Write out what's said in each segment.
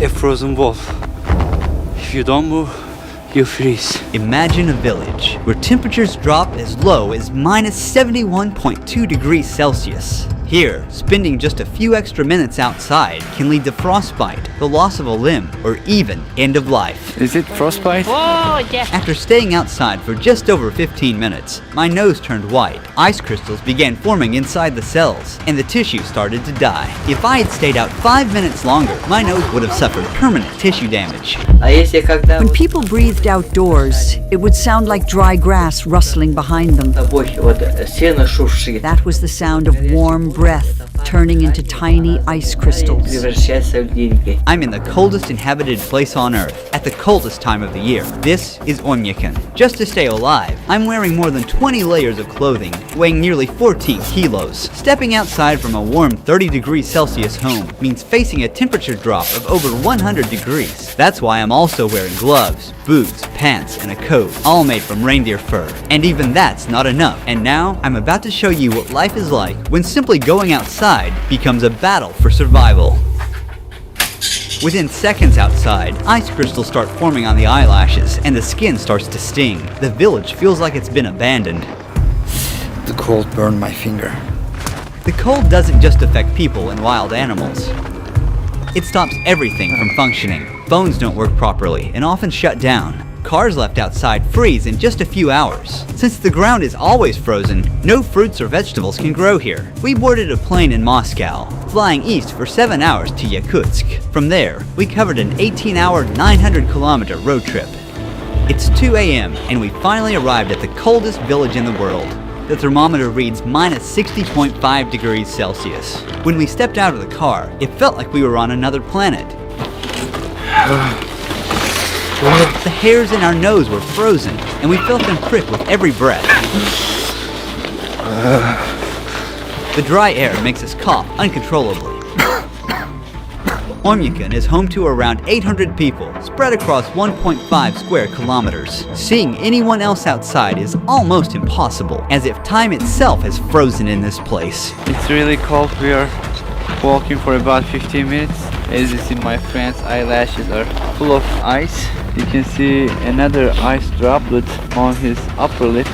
a frozen wall. If you don't move, you freeze. Imagine a village where temperatures drop as low as minus 71.2 degrees Celsius. Here, spending just a few extra minutes outside can lead to frostbite, the loss of a limb, or even end of life. Is it frostbite? Oh, yeah. After staying outside for just over 15 minutes, my nose turned white. Ice crystals began forming inside the cells, and the tissue started to die. If I had stayed out 5 minutes longer, my nose would have suffered permanent tissue damage. When people breathed outdoors, it would sound like dry grass rustling behind them. That was the sound of warm breath turning into tiny ice crystals. I'm in the coldest inhabited place on Earth, at the coldest time of the year. This is Oymyakon. Just to stay alive, I'm wearing more than 20 layers of clothing, weighing nearly 14 kilos. Stepping outside from a warm 30 degrees Celsius home means facing a temperature drop of over 100 degrees. That's why I'm also wearing gloves, boots, pants, and a coat, all made from reindeer fur. And even that's not enough. And now, I'm about to show you what life is like when simply going outside becomes a battle for survival. Within seconds outside, ice crystals start forming on the eyelashes, and the skin starts to sting. The village feels like it's been abandoned. The cold burned my finger. The cold doesn't just affect people and wild animals. It stops everything from functioning. Phones don't work properly and often shut down. Cars left outside freeze in just a few hours. Since the ground is always frozen, no fruits or vegetables can grow here. We boarded a plane in Moscow, flying east for 7 hours to Yakutsk. From there, we covered an 18-hour, 900-kilometer road trip. It's 2 a.m. and we finally arrived at the coldest village in the world. The thermometer reads minus 60.5 degrees Celsius. When we stepped out of the car, it felt like we were on another planet. The hairs in our nose were frozen, and we felt them prick with every breath. The dry air makes us cough uncontrollably. Oymyakon is home to around 800 people, spread across 1.5 square kilometers. Seeing anyone else outside is almost impossible, as if time itself has frozen in this place. It's really cold. We are walking for about 15 minutes. As you see, my friend's eyelashes are full of ice. You can see another ice droplet on his upper lip.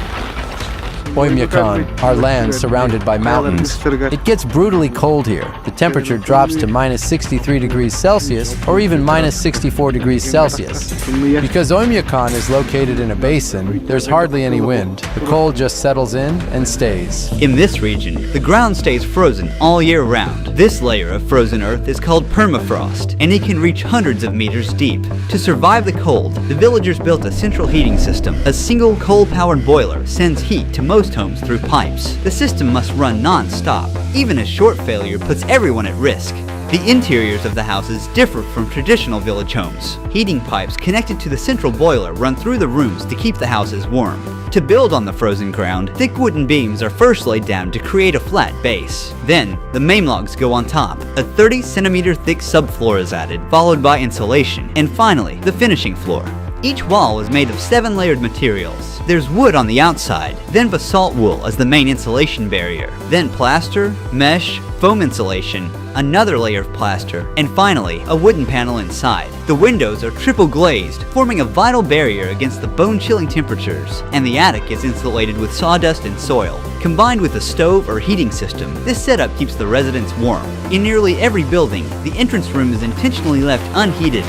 Oymyakon, our land surrounded by mountains. It gets brutally cold here. The temperature drops to minus 63 degrees Celsius or even minus 64 degrees Celsius. Because Oymyakon is located in a basin, there's hardly any wind. The cold just settles in and stays. In this region, the ground stays frozen all year round. This layer of frozen earth is called permafrost, and it can reach hundreds of meters deep. To survive the cold, the villagers built a central heating system. A single coal-powered boiler sends heat to most homes through pipes. The system must run non-stop. Even a short failure puts everyone at risk. The interiors of the houses differ from traditional village homes. Heating pipes connected to the central boiler run through the rooms to keep the houses warm. To build on the frozen ground, thick wooden beams are first laid down to create a flat base. Then, the main logs go on top. A 30-centimeter thick subfloor is added, followed by insulation, and finally, the finishing floor. Each wall is made of 7-layered materials. There's wood on the outside, then basalt wool as the main insulation barrier, then plaster, mesh, foam insulation, another layer of plaster, and finally, a wooden panel inside. The windows are triple glazed, forming a vital barrier against the bone-chilling temperatures, and the attic is insulated with sawdust and soil. Combined with a stove or heating system, this setup keeps the residents warm. In nearly every building, the entrance room is intentionally left unheated.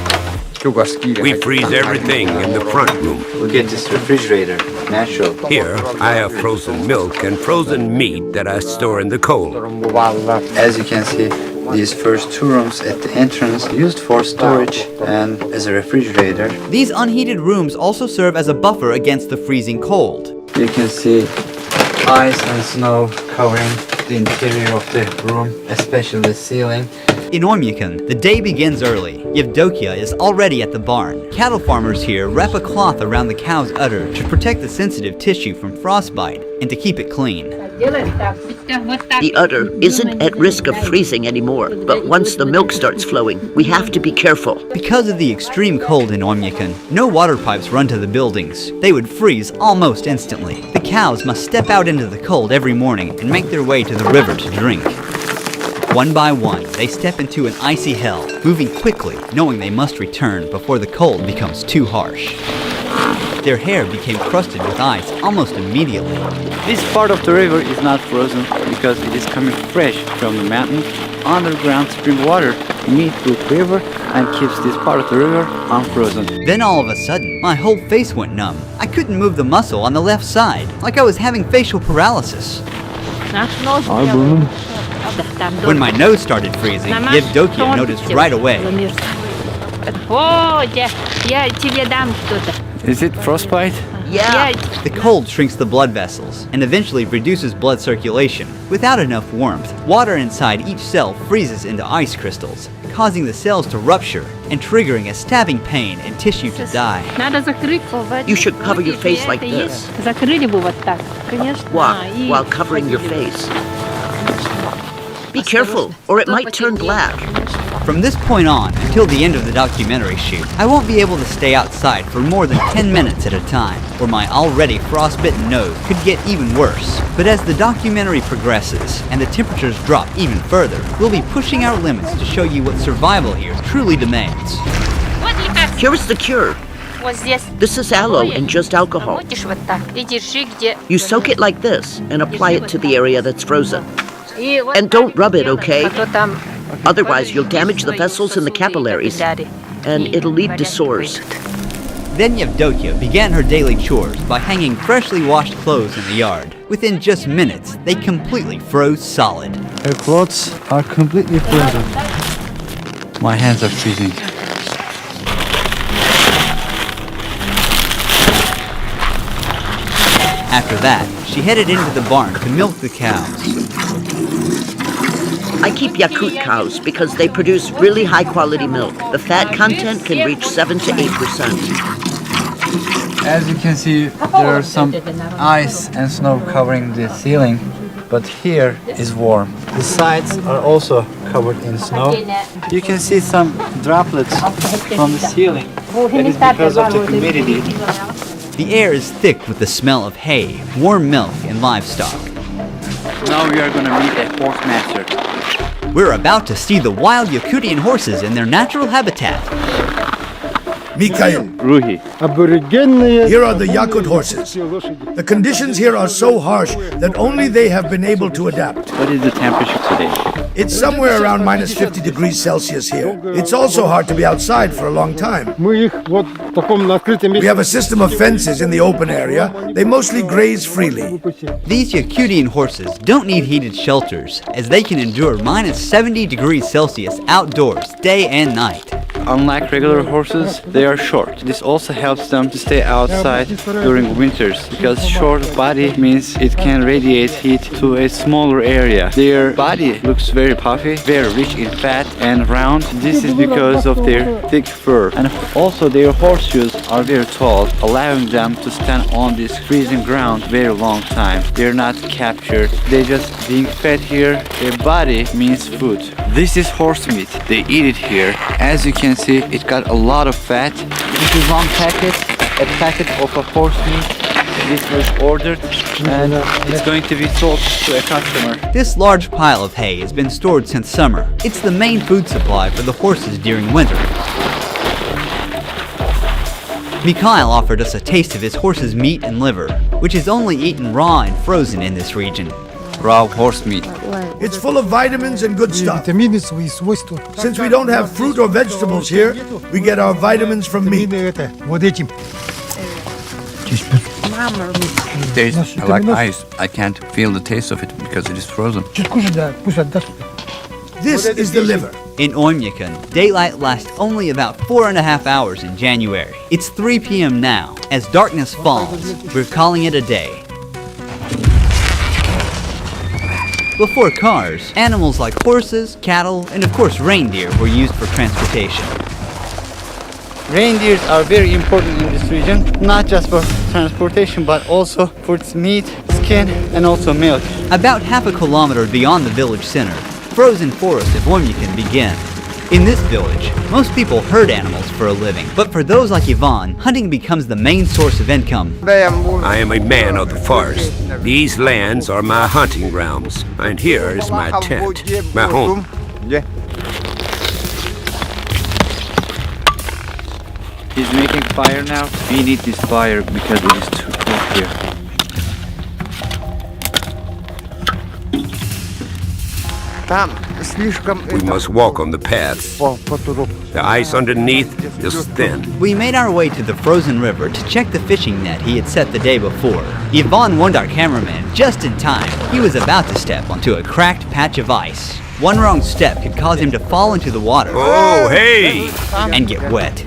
We freeze everything in the front room. Look at this refrigerator, natural. Here, I have frozen milk and frozen meat that I store in the cold. As you can see, these first 2 rooms at the entrance used for storage and as a refrigerator. These unheated rooms also serve as a buffer against the freezing cold. You can see ice and snow covering the interior of the room, especially the ceiling. In Oymyakon, the day begins early. Yevdokia is already at the barn. Cattle farmers here wrap a cloth around the cow's udder to protect the sensitive tissue from frostbite and to keep it clean. The udder isn't at risk of freezing anymore, but once the milk starts flowing, we have to be careful. Because of the extreme cold in Oymyakon, no water pipes run to the buildings. They would freeze almost instantly. The cows must step out into the cold every morning and make their way to the river to drink. One by one, they step into an icy hell, moving quickly, knowing they must return before the cold becomes too harsh. Their hair became crusted with ice almost immediately. This part of the river is not frozen because it is coming fresh from the mountain. Underground spring water meets with river and keeps this part of the river unfrozen. Then all of a sudden, my whole face went numb. I couldn't move the muscle on the left side, like I was having facial paralysis. When my nose started freezing, Yevdokia noticed right away. Is it frostbite? Yeah. The cold shrinks the blood vessels and eventually reduces blood circulation. Without enough warmth, water inside each cell freezes into ice crystals, causing the cells to rupture and triggering a stabbing pain and tissue to die. You should cover your face like this. While covering your face. Be careful, or it might turn black. From this point on, until the end of the documentary shoot, I won't be able to stay outside for more than 10 minutes at a time, or my already frostbitten nose could get even worse. But as the documentary progresses, and the temperatures drop even further, we'll be pushing our limits to show you what survival here truly demands. Here is the cure. This is aloe and just alcohol. You soak it like this, and apply it to the area that's frozen. And don't rub it, okay? Otherwise, you'll damage the vessels in the capillaries, and it'll lead to sores. Then Yevdokia began her daily chores by hanging freshly washed clothes in the yard. Within just minutes, they completely froze solid. Her clothes are completely frozen. My hands are freezing. After that, she headed into the barn to milk the cows. I keep Yakut cows because they produce really high-quality milk. The fat content can reach 7 to 8%. As you can see, there are some ice and snow covering the ceiling, but here is warm. The sides are also covered in snow. You can see some droplets from the ceiling. That is because of the humidity. The air is thick with the smell of hay, warm milk, and livestock. Now we are going to meet a horse master. We're about to see the wild Yakutian horses in their natural habitat. Mikhail, Ruhi. here are the Yakut horses. The conditions here are so harsh that only they have been able to adapt. What is the temperature today? It's somewhere around minus 50 degrees Celsius here. It's also hard to be outside for a long time. We have a system of fences in the open area. They mostly graze freely. These Yakutian horses don't need heated shelters, as they can endure minus 70 degrees Celsius outdoors day and night. Unlike regular horses, they are short. This also helps them to stay outside during winters, because short body means it can radiate heat to a smaller area. Their body looks very puffy, very rich in fat and round. This is because of their thick fur. And also their horseshoes are very tall, allowing them to stand on this freezing ground very long time. They're not captured. They're just being fed here. Their body means food. This is horse meat. They eat it here. As you can see, it got a lot of fat. This is one packet, a packet of a horse meat. This was ordered and it's going to be sold to a customer. This large pile of hay has been stored since summer. It's the main food supply for the horses during winter. Mikhail offered us a taste of his horse's meat and liver, which is only eaten raw and frozen in this region. Raw horse meat. It's full of vitamins and good stuff. Since we don't have fruit or vegetables here, we get our vitamins from meat. It tastes like ice. I can't feel the taste of it because it is frozen. This is the liver. In Oymyakon, daylight lasts only about 4.5 hours in January. It's 3 p.m. now. As darkness falls, we're calling it a day. Before cars, animals like horses, cattle, and of course reindeer were used for transportation. Reindeers are very important in this region, not just for transportation, but also for its meat, skin, and also milk. About half a kilometer beyond the village center, frozen forest of Oymyakon begins. In this village, most people herd animals for a living, but for those like Ivan, hunting becomes the main source of income. I am a man of the forest. These lands are my hunting grounds, and here is my tent, my home. He's making fire now. We need this fire because it is too cold here. We must walk on the path. The ice underneath is thin. We made our way to the frozen river to check the fishing net he had set the day before. Ivan warned our cameraman just in time. He was about to step onto a cracked patch of ice. One wrong step could cause him to fall into the water. Oh, hey! And get wet.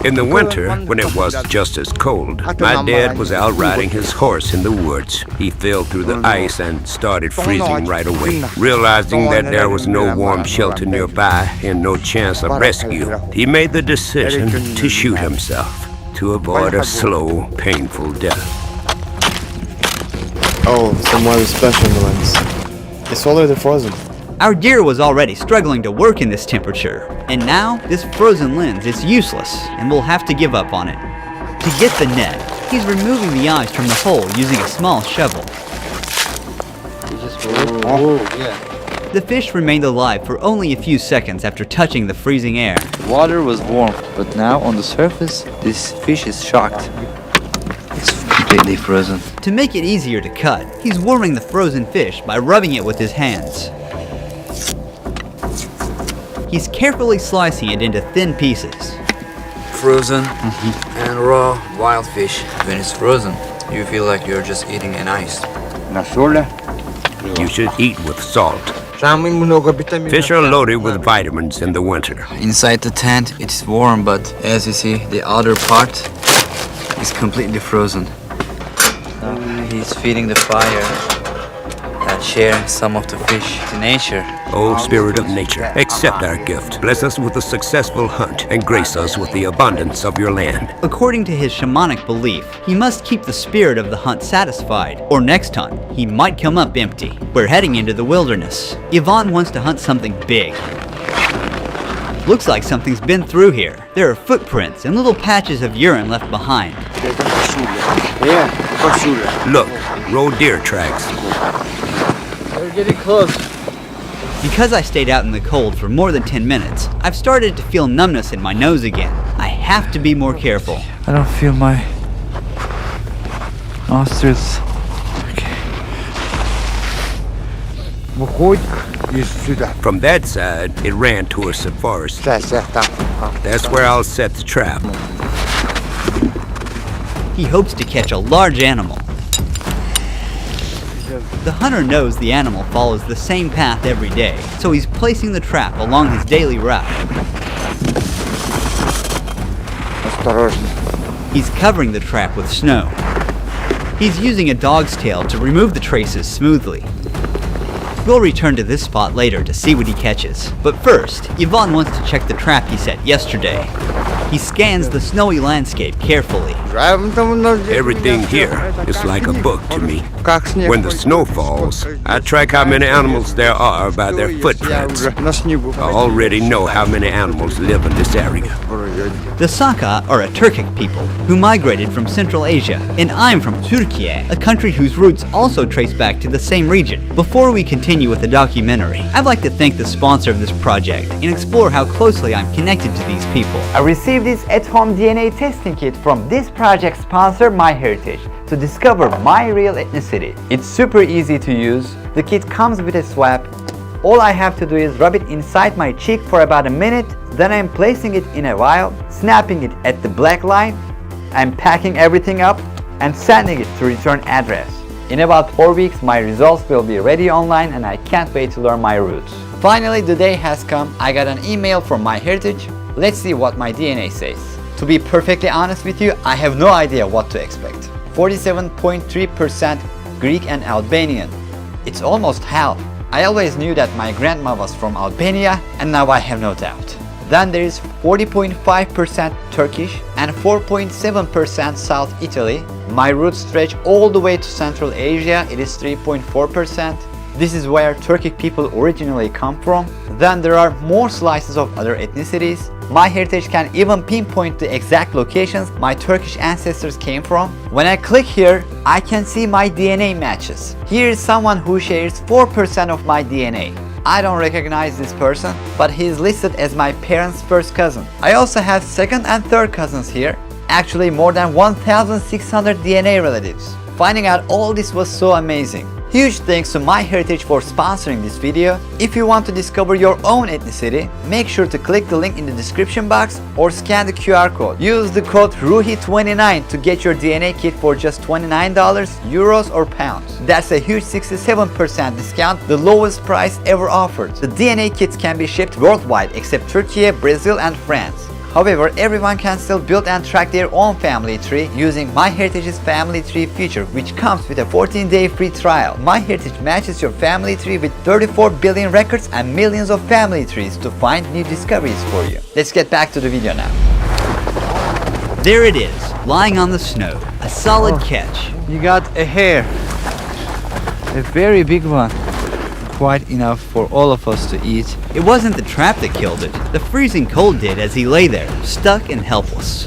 In the winter, when it was just as cold, my dad was out riding his horse in the woods. He fell through the ice and started freezing right away. Realizing that there was no warm shelter nearby and no chance of rescue, he made the decision to shoot himself to avoid a slow, painful death. Oh, some more special ones. It's already frozen. Our gear was already struggling to work in this temperature, and now this frozen lens is useless and we'll have to give up on it. To get the net, he's removing the ice from the hole using a small shovel. The fish remained alive for only a few seconds after touching the freezing air. Water was warm, but now on the surface, this fish is shocked. It's completely frozen. To make it easier to cut, he's warming the frozen fish by rubbing it with his hands. He's carefully slicing it into thin pieces. Frozen and raw wild fish. When it's frozen, you feel like you're just eating an ice. You should eat with salt. Fish are loaded with vitamins in the winter. Inside the tent, it's warm, but as you see, the outer part is completely frozen. He's feeding the fire and sharing some of the fish to nature. O Spirit of nature, accept our gift. Bless us with a successful hunt and grace us with the abundance of your land. According to his shamanic belief, he must keep the spirit of the hunt satisfied, or next hunt, he might come up empty. We're heading into the wilderness. Ivan wants to hunt something big. Looks like something's been through here. There are footprints and little patches of urine left behind. Look, roe deer tracks. We're getting close. Because I stayed out in the cold for more than 10 minutes, I've started to feel numbness in my nose again. I have to be more careful. I don't feel my nostrils. From that side, it ran towards the forest. That's where I'll set the trap. He hopes to catch a large animal. The hunter knows the animal follows the same path every day, so he's placing the trap along his daily route. He's covering the trap with snow. He's using a dog's tail to remove the traces smoothly. We'll return to this spot later to see what he catches. But first, Ivan wants to check the trap he set yesterday. He scans the snowy landscape carefully. Everything here is like a book to me. When the snow falls, I track how many animals there are by their footprints. I already know how many animals live in this area. The CECOT are a Turkic people who migrated from Central Asia, and I'm from Turkey, a country whose roots also trace back to the same region. Before we continue with the documentary, I'd like to thank the sponsor of this project and explore how closely I'm connected to these people. I received this at-home DNA testing kit from this project sponsor, MyHeritage, to discover my real ethnicity. It's super easy to use. The kit comes with a swab. All I have to do is rub it inside my cheek for about a minute, then I'm placing it in a vial, snapping it at the black line, I'm packing everything up and sending it to return address. In about 4 weeks, my results will be ready online and I can't wait to learn my roots. Finally, the day has come. I got an email from MyHeritage. Let's see what my DNA says. To be perfectly honest with you, I have no idea what to expect. 47.3% Greek and Albanian. It's almost half. I always knew that my grandma was from Albania, and now I have no doubt. Then there is 40.5% Turkish and 4.7% South Italy. My roots stretch all the way to Central Asia, it is 3.4%. This is where Turkic people originally come from. Then there are more slices of other ethnicities. MyHeritage can even pinpoint the exact locations my Turkish ancestors came from. When I click here, I can see my DNA matches. Here is someone who shares 4% of my DNA. I don't recognize this person, but he is listed as my parents' first cousin. I also have second and third cousins here. Actually, more than 1,600 DNA relatives. Finding out all this was so amazing. Huge thanks to MyHeritage for sponsoring this video. If you want to discover your own ethnicity, make sure to click the link in the description box or scan the QR code. Use the code RUHI29 to get your DNA kit for just $29, euros or pounds. That's a huge 67% discount, the lowest price ever offered. The DNA kits can be shipped worldwide except Turkey, Brazil and France. However, everyone can still build and track their own family tree using MyHeritage's family tree feature, which comes with a 14-day free trial. MyHeritage matches your family tree with 34 billion records and millions of family trees to find new discoveries for you. Let's get back to the video now. There it is, lying on the snow. A solid catch. You got a hare. A very big one. Quite enough for all of us to eat. It wasn't the trap that killed it. The freezing cold did as he lay there, stuck and helpless.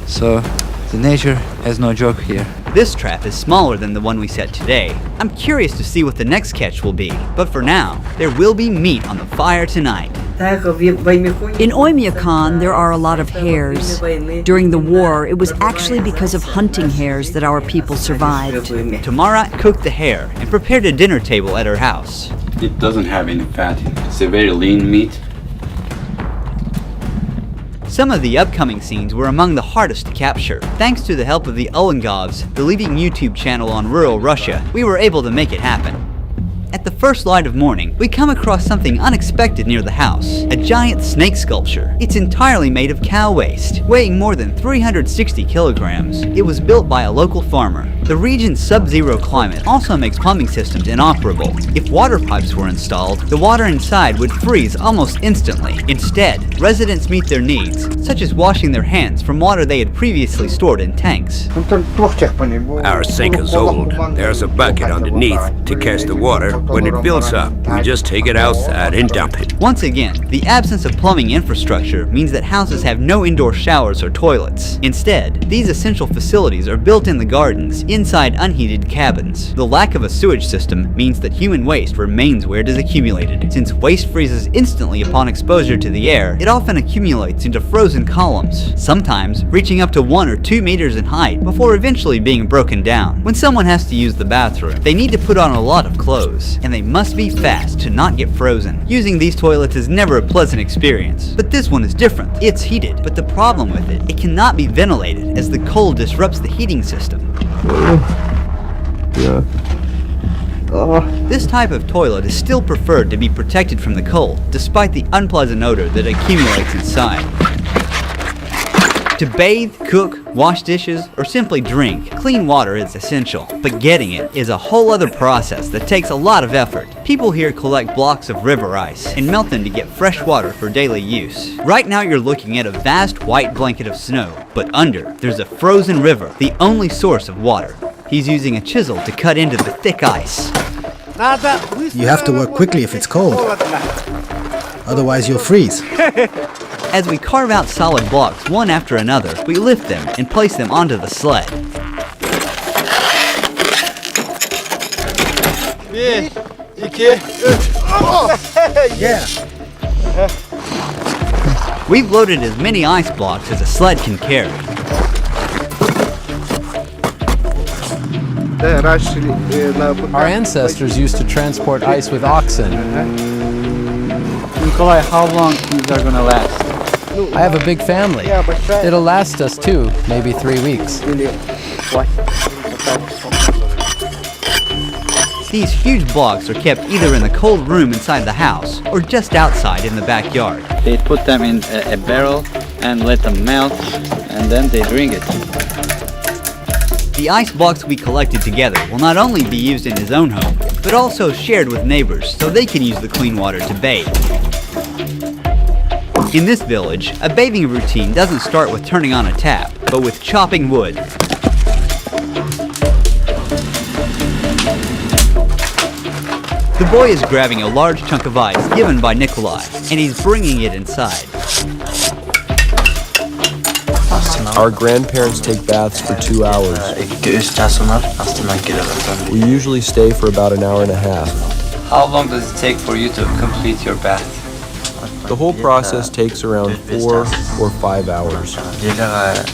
So, the nature has no joke here. This trap is smaller than the one we set today. I'm curious to see what the next catch will be. But for now, there will be meat on the fire tonight. In Oymyakon, there are a lot of hares. During the war, it was actually because of hunting hares that our people survived. Tamara cooked the hare and prepared a dinner table at her house. It doesn't have any fat in it. It's a very lean meat. Some of the upcoming scenes were among the hardest to capture. Thanks to the help of the Ulengovs, the leading YouTube channel on rural Russia, we were able to make it happen. At the first light of morning, we come across something unexpected near the house. A giant snake sculpture. It's entirely made of cow waste, weighing more than 360 kilograms. It was built by a local farmer. The region's sub-zero climate also makes plumbing systems inoperable. If water pipes were installed, the water inside would freeze almost instantly. Instead, residents meet their needs, such as washing their hands from water they had previously stored in tanks. Our sink is old. There's a bucket underneath to catch the water. When it fills up, we just take it outside and dump it. Once again, the absence of plumbing infrastructure means that houses have no indoor showers or toilets. Instead, these essential facilities are built in the gardens, inside unheated cabins. The lack of a sewage system means that human waste remains where it is accumulated. Since waste freezes instantly upon exposure to the air, it often accumulates into frozen columns, sometimes reaching up to 1 or 2 meters in height before eventually being broken down. When someone has to use the bathroom, they need to put on a lot of clothes, and they must be fast to not get frozen. Using these toilets is never a pleasant experience, but this one is different. It's heated, but the problem with it, it cannot be ventilated as the cold disrupts the heating system. This type of toilet is still preferred to be protected from the cold, despite the unpleasant odor that accumulates inside. To bathe, cook, wash dishes, or simply drink, clean water is essential, but getting it is a whole other process that takes a lot of effort. People here collect blocks of river ice and melt them to get fresh water for daily use. Right now you're looking at a vast white blanket of snow, but under, there's a frozen river, the only source of water. He's using a chisel to cut into the thick ice. You have to work quickly if it's cold. Otherwise you'll freeze. As we carve out solid blocks one after another, we lift them and place them onto the sled. Yeah. We've loaded as many ice blocks as a sled can carry. Our ancestors used to transport ice with oxen. Nikolai, how long these are gonna last? I have a big family. It'll last us 2, maybe 3 weeks. These huge blocks are kept either in the cold room inside the house or just outside in the backyard. They put them in a barrel and let them melt, and then they drink it. The ice blocks we collected together will not only be used in his own home, but also shared with neighbors so they can use the clean water to bathe. In this village, a bathing routine doesn't start with turning on a tap, but with chopping wood. The boy is grabbing a large chunk of ice given by Nikolai, and he's bringing it inside. Our grandparents take baths for 2 hours. We usually stay for about an hour and a half. How long does it take for you to complete your bath? The whole process takes around 4 or 5 hours.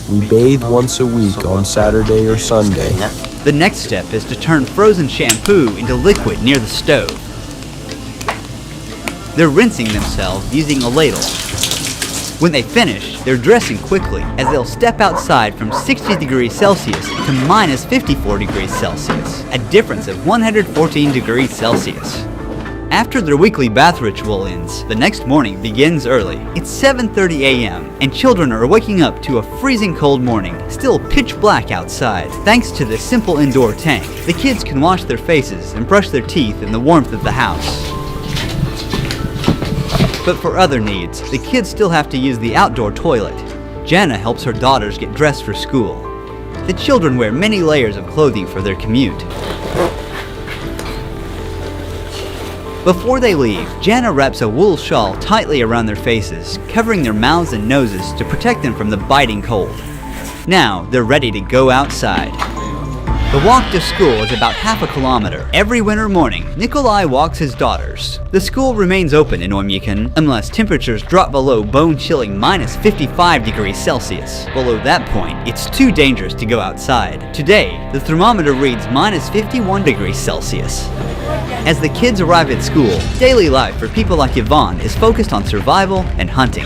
We bathe once a week on Saturday or Sunday. The next step is to turn frozen shampoo into liquid near the stove. They're rinsing themselves using a ladle. When they finish, they're dressing quickly as they'll step outside from 60 degrees Celsius to minus 54 degrees Celsius, a difference of 114 degrees Celsius. After their weekly bath ritual ends, the next morning begins early. It's 7:30 a.m. and children are waking up to a freezing cold morning, still pitch black outside. Thanks to this simple indoor tank, the kids can wash their faces and brush their teeth in the warmth of the house. But for other needs, the kids still have to use the outdoor toilet. Jana helps her daughters get dressed for school. The children wear many layers of clothing for their commute. Before they leave, Jana wraps a wool shawl tightly around their faces, covering their mouths and noses to protect them from the biting cold. Now, they're ready to go outside. The walk to school is about half a kilometer. Every winter morning, Nikolai walks his daughters. The school remains open in Oymyakon unless temperatures drop below bone-chilling minus 55 degrees Celsius. Below that point, it's too dangerous to go outside. Today, the thermometer reads minus 51 degrees Celsius. As the kids arrive at school, daily life for people like Yvonne is focused on survival and hunting.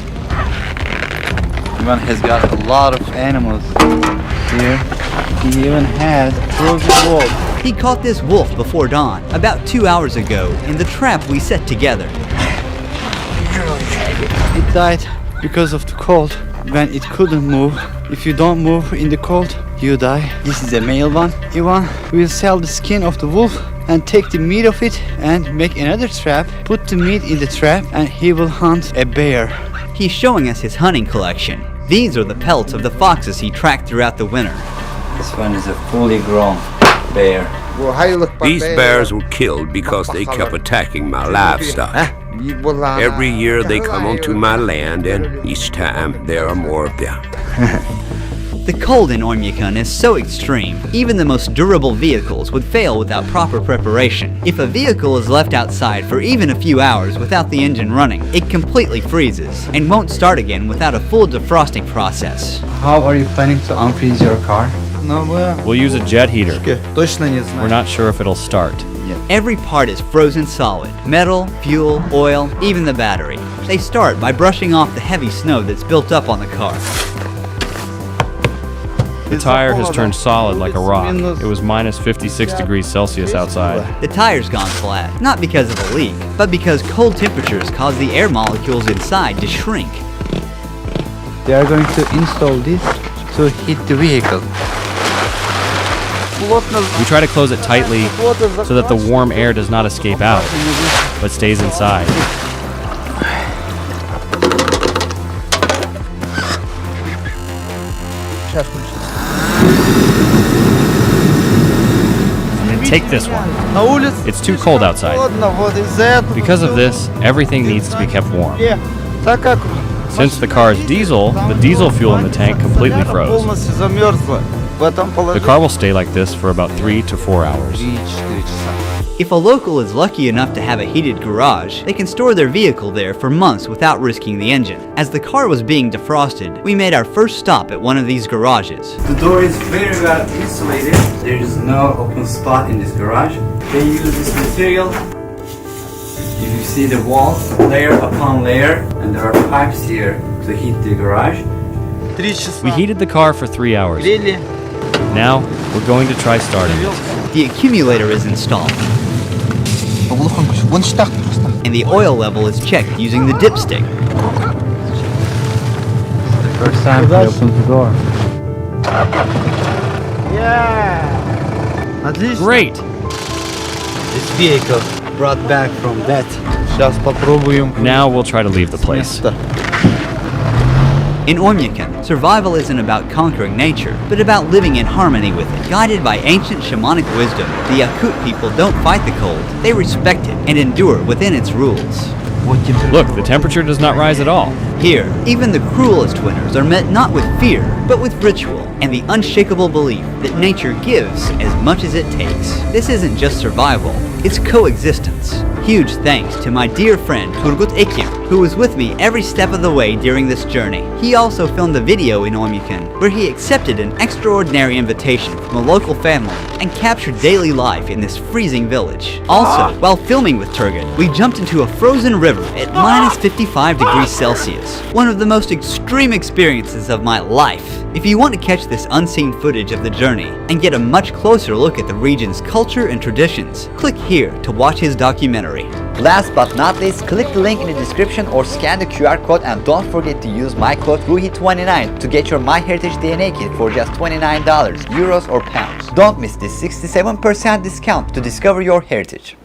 Ivan has got a lot of animals here. He even has a frozen wolf. He caught this wolf before dawn, about 2 hours ago, in the trap we set together. It died because of the cold. When it couldn't move, if you don't move in the cold, you die. This is a male one. Ivan will sell the skin of the wolf and take the meat of it and make another trap, put the meat in the trap, and he will hunt a bear. He's showing us his hunting collection. These are the pelts of the foxes he tracked throughout the winter. This one is a fully grown bear. These bears were killed because they kept attacking my livestock. Every year they come onto my land, and each time there are more of them. The cold in Oymyakon is so extreme, even the most durable vehicles would fail without proper preparation. If a vehicle is left outside for even a few hours without the engine running, it completely freezes and won't start again without a full defrosting process. How are you planning to unfreeze your car? We'll use a jet heater. We're not sure if it'll start. Every part is frozen solid. Metal, fuel, oil, even the battery. They start by brushing off the heavy snow that's built up on the car. The tire has turned solid like a rock. It was minus 56 degrees Celsius outside. The tire's gone flat, not because of a leak, but because cold temperatures cause the air molecules inside to shrink. They are going to install this to heat the vehicle. We try to close it tightly so that the warm air does not escape out, but stays inside. And take this one. It's too cold outside. Because of this, everything needs to be kept warm. Since the car is diesel, the diesel fuel in the tank completely froze. The car will stay like this for about 3 to 4 hours. If a local is lucky enough to have a heated garage, they can store their vehicle there for months without risking the engine. As the car was being defrosted, we made our first stop at one of these garages. The door is very well insulated. There is no open spot in this garage. They use this material. If you see the walls, layer upon layer, and there are pipes here to heat the garage. We heated the car for 3 hours. Now, we're going to try starting it. The accumulator is installed, and the oil level is checked using the dipstick. The first time we opened the door. Great! This vehicle brought back from death. Now we'll try to leave the place. In Oymyakon, survival isn't about conquering nature, but about living in harmony with it. Guided by ancient shamanic wisdom, the Yakut people don't fight the cold, they respect it and endure within its rules. Look, the temperature does not rise at all. Here, even the cruelest winters are met not with fear, but with ritual and the unshakable belief that nature gives as much as it takes. This isn't just survival, it's coexistence. Huge thanks to my dear friend Turgut Ekim, who was with me every step of the way during this journey. He also filmed a video in Oymyakon where he accepted an extraordinary invitation from a local family and captured daily life in this freezing village. Also, while filming with Turgut, we jumped into a frozen river at minus 55 degrees Celsius. One of the most extreme experiences of my life. If you want to catch this unseen footage of the journey and get a much closer look at the region's culture and traditions, click here to watch his documentary. Last but not least, click the link in the description or scan the QR code, and don't forget to use my code RUHI29 to get your MyHeritage DNA kit for just $29, euros or pounds. Don't miss this 67% discount to discover your heritage.